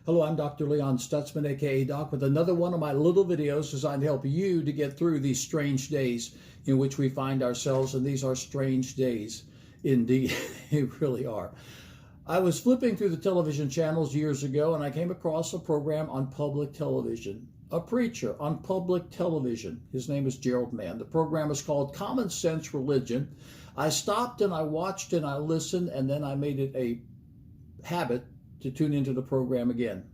Hello, I'm Dr. Leon Stutzman, aka Doc, with another one of my little videos designed to help you to get through these strange days in which we find ourselves, and these are strange days indeed. They really are. I was flipping through the television channels years ago, and I came across a program on public television, a preacher on public television. His name is Gerald Mann. The program is called Common Sense Religion. I stopped and I watched and I listened, and then I made it a habit to tune into the program again.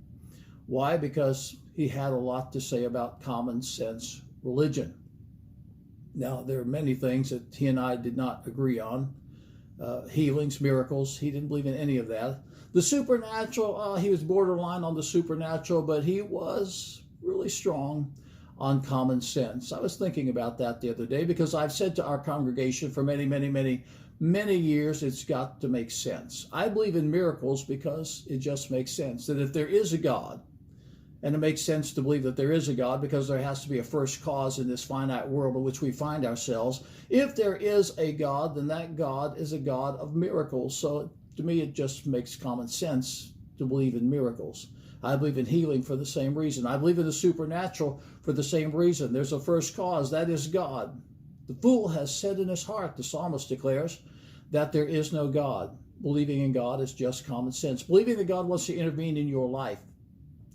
Why? Because he had a lot to say about common sense religion. Now, there are many things that he and I did not agree on. Healings, miracles, he didn't believe in any of that. The supernatural, he was borderline on the supernatural, but he was really strong on common sense. I was thinking about that the other day because I've said to our congregation for many years, it's got to make sense. I believe in miracles because it just makes sense. That if there is a God, and it makes sense to believe that there is a God because there has to be a first cause in this finite world in which we find ourselves. If there is a God, then that God is a God of miracles. So to me, it just makes common sense to believe in miracles. I believe in healing for the same reason. I believe in the supernatural for the same reason. There's a first cause, that is God. The fool has said in his heart, the psalmist declares, that there is no God. Believing in God is just common sense. Believing that God wants to intervene in your life,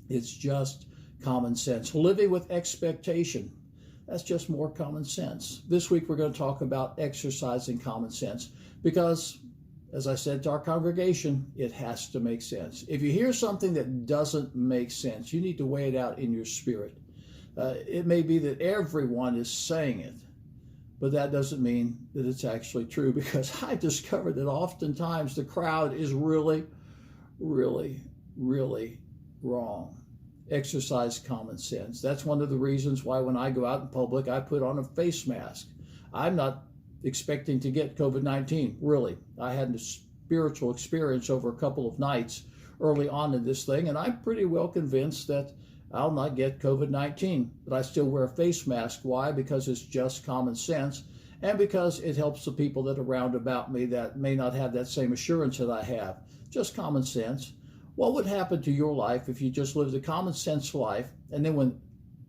it's just common sense. Living with expectation, that's just more common sense. This week we're going to talk about exercising common sense because, as I said to our congregation, it has to make sense. If you hear something that doesn't make sense, you need to weigh it out in your spirit. It may be that everyone is saying it, but that doesn't mean that it's actually true, because I've discovered that oftentimes the crowd is really wrong. Exercise common sense. That's one of the reasons why when I go out in public, I put on a face mask. I'm not expecting to get COVID-19, really. I had a spiritual experience over a couple of nights early on in this thing, and I'm pretty well convinced that I'll not get COVID-19, but I still wear a face mask. Why? Because it's just common sense, and because it helps the people that are around about me that may not have that same assurance that I have. Just common sense. What would happen to your life if you just lived a common sense life, and then when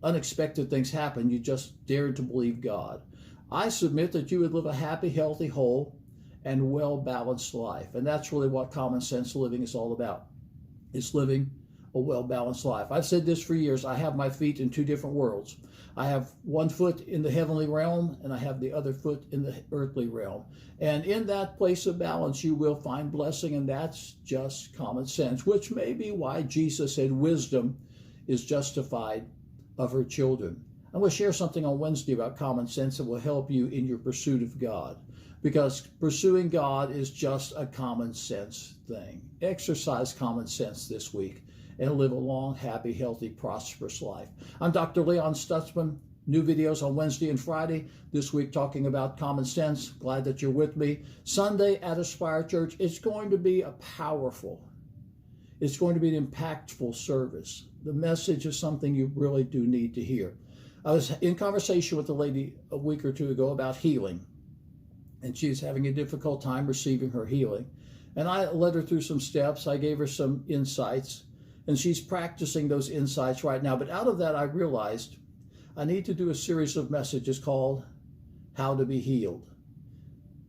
unexpected things happen, you just dared to believe God? I submit that you would live a happy, healthy, whole, and well-balanced life. And that's really what common sense living is all about. It's living a well-balanced life. I've said this for years. I have my feet in two different worlds. I have one foot in the heavenly realm, and I have the other foot in the earthly realm. And in that place of balance, you will find blessing, and that's just common sense, which may be why Jesus said wisdom is justified of her children. I'm going to share something on Wednesday about common sense that will help you in your pursuit of God, because pursuing God is just a common sense thing. Exercise common sense this week and live a long, happy, healthy, prosperous life. I'm Dr. Leon Stutzman. New videos on Wednesday and Friday. This week talking about common sense. Glad that you're with me. Sunday at Aspire Church, it's going to be it's going to be an impactful service. The message is something you really do need to hear. I was in conversation with a lady a week or two ago about healing, and she's having a difficult time receiving her healing. And I led her through some steps. I gave her some insights, and she's practicing those insights right now. But out of that, I realized I need to do a series of messages called How to Be Healed.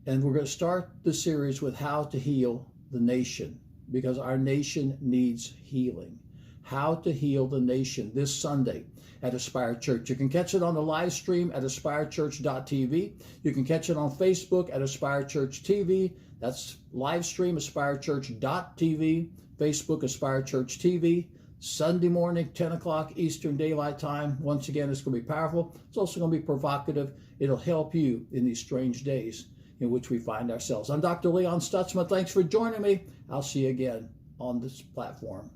And we're going to start the series with how to heal the nation, because our nation needs healing. How to heal the nation this Sunday at Aspire Church. You can catch it on the live stream at aspirechurch.tv. You can catch it on Facebook at Aspire Church TV. That's live stream, aspirechurch.tv. Facebook, Aspire Church TV. Sunday morning, 10 o'clock Eastern Daylight Time. Once again, it's going to be powerful. It's also going to be provocative. It'll help you in these strange days in which we find ourselves. I'm Dr. Leon Stutzman. Thanks for joining me. I'll see you again on this platform.